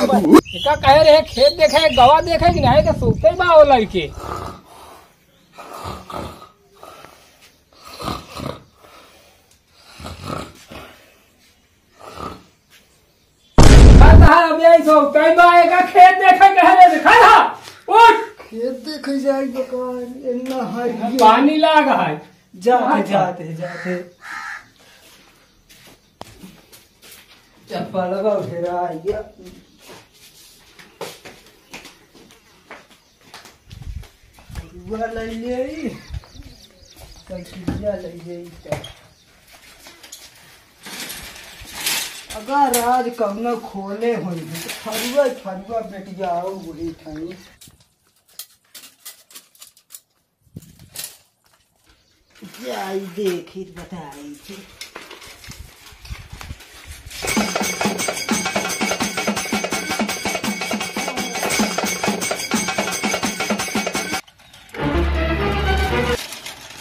का कहे रहे खेत देखे गवा देखे कि नहीं तो सूखते बा वो लड़के खेत देखे कहे दिखा था खेत देखे जाए दुकान पानी लाग है जाते जाते जाते चप्पल लगा फेरा गया अगर आज कौन खोले हो फरुआ फरुआ बेट जाओ बुढ़ी ठाई जाई देखी बताई थी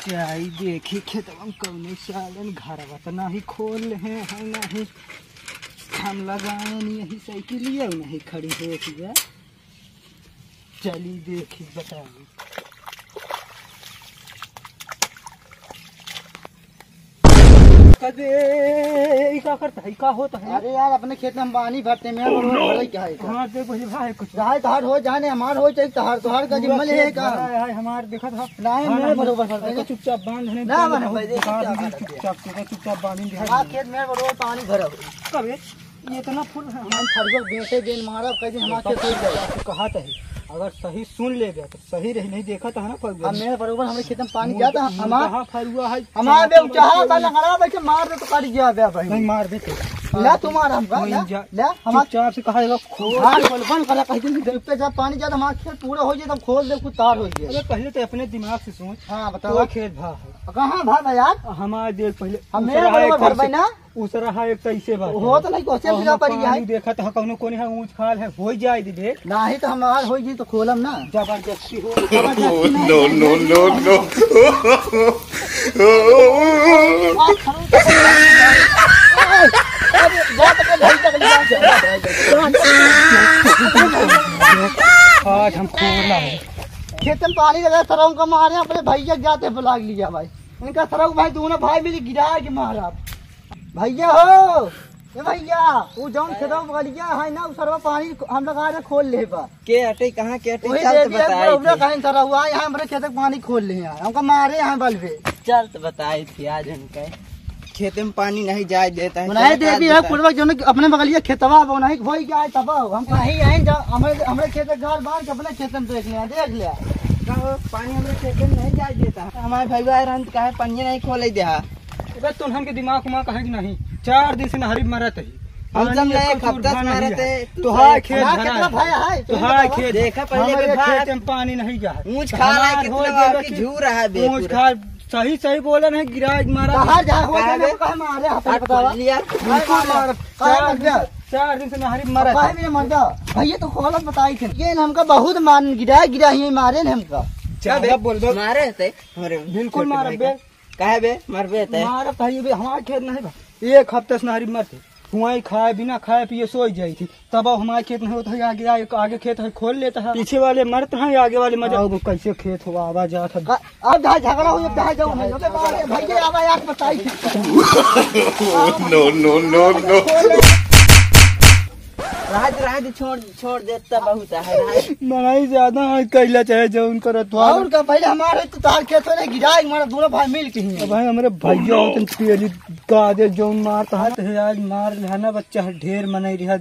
जाई देखी खेतवा कौन सालन घर बतना ही खोल है नहीं हम लगाए नहीं साइकिल नहीं खड़ी हो चली देखी बताई क्या करता है क्या होता है? अरे यार अपने खेत में हम पानी भरते में क्या है कुछ तहार हो जाने हमार हो चाहिए तहार का जिम्मा है का हमार देखा था नहीं बरोबर चुपचाप बांधने चुपचाप बांध खेत में बरोबर पानी भरा कब ये इतना फुल हम फरगल बेटे दिन मारा कहीं हमारे खेत हो जाए कहा था अगर सही सुन ले गया तो सही रही नहीं देखा था ना फरुआ मेरे बरोबर हमारे खेत में पानी जाता हमारा फरुआ है हमारे बैठे मार दे तो कर गया भाई नहीं मार देते ला तुम्हारा हमका ला हम चाप से कहा खोल बंद करा कहीं पे जब पानी जाता हमारा खेत पूरा हो जाए तब खोल दे कुछ तार हो जाए अरे पहले तो अपने दिमाग से सोच हाँ बताओ खेत भा है कहाँ भा यार हमारे देख पहले हमें ना उसरा है एक तैसे बात हो तो नहीं कोसे बिना पड़ी है देखा तो कौनो कोने है ऊंच खाल है हो जाए दे देख नहीं तो हमार हो जी तो खोलम ना जबरदस्ती हो नो नो नो नो आज हम खोला है खेत में पानी लगा सरऊ का मारे अपने भैया जाते बुला लिया भाई उनका सरऊ भाई दोनों भाई मिली गिरा के मारा भैया हो ये भैया वो जौन खेतों में गलिया है ना सरवा पानी हम लगा रहे खोल ले बा के हटे कहां के हटे चल तो बताई थी कहीं तरह हुआ यहां हमरे खेत में पानी खोल ले यार हमका मारे यहां बलवे चल तो बताई थी आज हमके खेत में पानी नहीं जाए देता है नहीं देवी है पूर्वक जो अपने बगलिया खेतवा वो नहीं होई गया तब हम नहीं आए हमरे खेत घर बाहर के अपने खेत में देख लिया पानी हमरे खेत में नहीं जाए देता हमारे भाई रंत का है पानी नहीं खोले दे तुम हमके दिमाग में कहे नहीं 4 दिन से नहरी मरत है हम एक हफ्ता से मरत है तुहार खेत भरा है तुहार खेत देखा पहले के खेत में पानी नहीं जा ऊंच खा रहा है कितना की झू रहा है ऊंच खा सही सही बोला नहीं गिराज मारा बाहर जा हो गया कहां मारे हाथ बता लिया बिल्कुल मार 4 दिन से नहरी मरत भाई मेरे मर जा भैया तो खोलत बताई थे ये हमका बहुत मान गिरा ही मारे ने हमका क्या बोल दो मारे थे हमरे बिल्कुल मारे बे काहे बे मरबे ते मार भाई बे हमारे खेत नहीं बा एक हफ्ते से नहरी मरते हुआ खाए बिना खाए पिए सोई जाई थी तब हमारे खेत नहीं होता है आगे खेत है खोल लेता है पीछे वाले मरते हैं आगे वाले मजा कैसे खेत हुआ आवाज आता था अब झगड़ा हो जाओ भैया आवाज बताई नो नो नो नो राज छोड़ देता बहुत है नहीं ज्यादा है कैला चाहे जो उनका रतवा और का पहले हमारे तो तार खेत में गिरा हमारा दोनों भाई मिल के ही भाई हमारे भैया होते तेली का दे जो मारता है आज मार लेना बच्चा ढेर मनाई रहा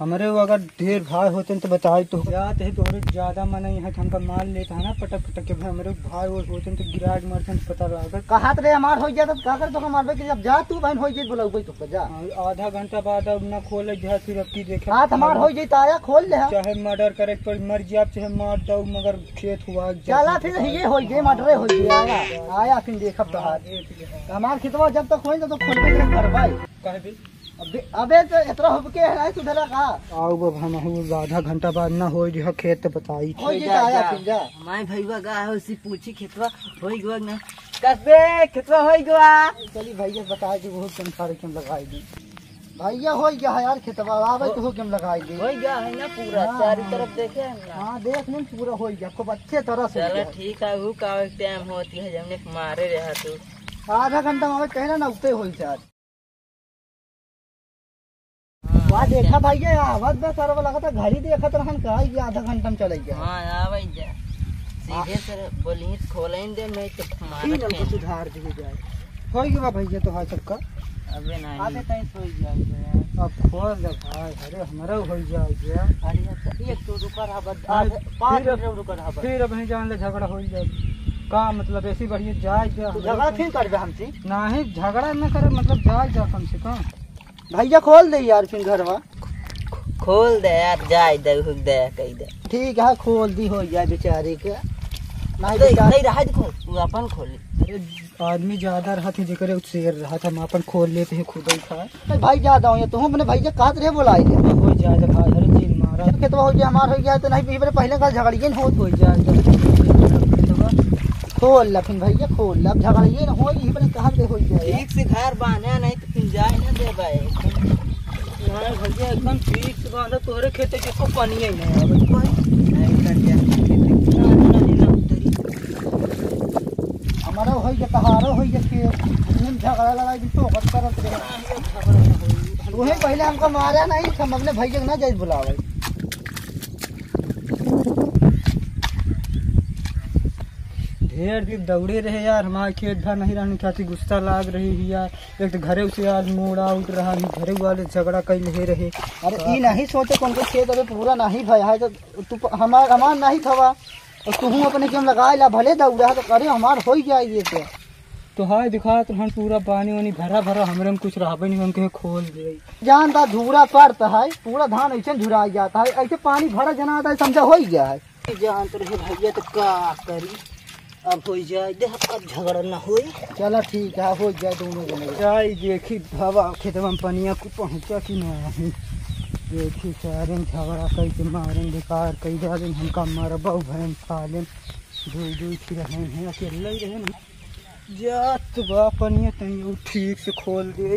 हमारे अगर ढेर भाई होते तो बताए तो याद है तो ज्यादा मनाई है हमका मार लेता है ना पटक पटक के भाई हमारे भाई और होते तो गिराज मारते पता रहा कहा रे हमार हो जाता क्या कर तो मारबे कि जब जा तू बहन हो जाए बोला तो जा आधा घंटा बाद अब ना खोले जा फिर अब की देखे हाथ हमार हो जाए आया खोल ले चाहे मर्डर करे पर मर जाए चाहे मार दो मगर खेत हुआ चला फिर ये हो जाए मर्डर हो जाए आया फिर देखब तो हाथ हमार खेतवा जब तक होई तो खोल के घर भाई कहे अबे तो इतना हो के है तू डरा का आओ बब हम आधा घंटा बाद ना हो रही खेत तो बताई हो जे आया फिर जा हमारे भईवा गा है उसी पूछी खेतवा होई गवा ना कसबे खेतवा होई गवा चली भईया बता दी बहुत संसार के लगाई दी भैया हो गया है यार खेतवा आवे तो केम लगाई दे हो गया है ना पूरा हाँ, चारों हाँ। तरफ देखे हम ना। हाँ देख लें पूरा हो गया खूब अच्छे तरह से हो चलो गया। ठीक है वो का टाइम होती है जब ने मारे रहा तो आधा घंटा में कहना ना उते हो चार वहाँ देखा भैया आवाज बस सारा लगा था घड़ी देखा तो हम कहा ये आधा घंटा में चले गया हाँ आवे जा सीधे से बोली खोलें दे मैं तो मारे ठीक है सुधार दिए जाए हो गया भैया तो है सबका अबे नहीं आधे टाइम सो जाएगा अब खोल दे भाई अरे हमारा हो जाएगा अरे एक तो रुका रहा बस हाँ, 5 फिर- मिनट रुका रहा बस फिर अब नहीं जान ले झगड़ा हो जाएगी का मतलब ऐसी बढ़िया जाए जा झगड़ा फिर कर दे हमसे नहीं झगड़ा न करे मतलब जाए जा कम से कम भैया खोल दे यार फिर घरवा खोल दे यार जाए दे हुक दे कह दे ठीक है खोल दी हो जाए बेचारे के नहीं नहीं बेचारे रहा खोल तू अपन खोल अरे आदमी ज्यादा रहा थे जेकर शेर रहा था हम अपन खोल लेते हैं खुद ही था भाई ज्यादा हो तुम अपने भैया काट रहे बोलाई ले हो जाए जा भाई अरे जी मारा खेतवा हो गया हमार हो गया तो नहीं पहले का झगड़िए न हो जाए खोल ला फिर भैया खोल ला झगड़िए न हो ही बने कहा के हो जाए ठीक से घर बांधे नहीं तो फिर जाए ना दे भाई नहीं भैया एकदम ठीक से बांधा तोहरे खेते के को पानी ही नहीं आवे कोई नहीं कर दिया हमारा हो गया तहारो हो गया के हम झगड़ा लड़ाई भी तो बस करत रहे वही पहले हमको मारा नहीं हम अपने भैया के ना जाए बुलावे ढेर दिन दौड़े रहे यार हमारे खेत भर नहीं रहने खाती गुस्सा लाग रही है यार एक तो घरे से आज मोड़ा उठ रहा है घरे वाले झगड़ा कई नहीं रहे अरे ये नहीं सोचे कौन को खेत अभी पूरा नहीं भया है तो तू हमार नहीं थवा और तू अपने केम लगाए ला भले दौड़ा तो करे हमार हो जाए तो हाय दिखा तो हम पूरा पानी वानी भरा भरा हमरे में कुछ रहा नहीं हम कहे खोल दे जानता धूरा पड़ता है पूरा धान ऐसे झुरा जाता है ऐसे पानी भरा जना आता है समझा हो गया है जान तो रहे भैया तो का करी अब हो जाए दे अब झगड़ा ना हो चलो ठीक है हो जाए दोनों जने जाए देखी हवा खेतवा में पनिया को पहुँचा कि नहीं देखी सारे झगड़ा कई के मारे बेकार कई दिन हमका मरबा भैन फाले दूर फिर रहे हैं अकेले ही रहे ना जात बा पनिया तनी ठीक से खोल दे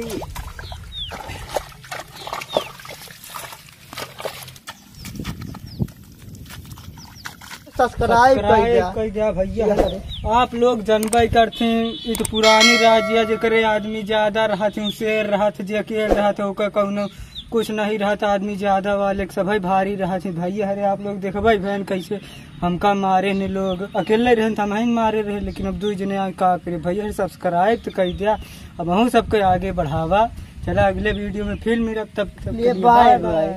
सब्सक्राइब कर दिया भैया आप लोग जनबे करते हैं ये तो पुरानी राज्य जरे आदमी ज्यादा रहा थे शेर रहा थे अकेले रहा थे ओकर कौनो कुछ नहीं रहा था आदमी ज्यादा वाले सब भारी रहा थे भैया हरे आप लोग देखबे बहन कैसे हमका मारे ने लोग अकेले रहे हम ही मारे रहे लेकिन अब 2 जने का करे भैया सब्सक्राइब तो कर दिया अब हम सबके आगे बढ़ावा चला अगले वीडियो में फिर मिला तब तक बाय बाय।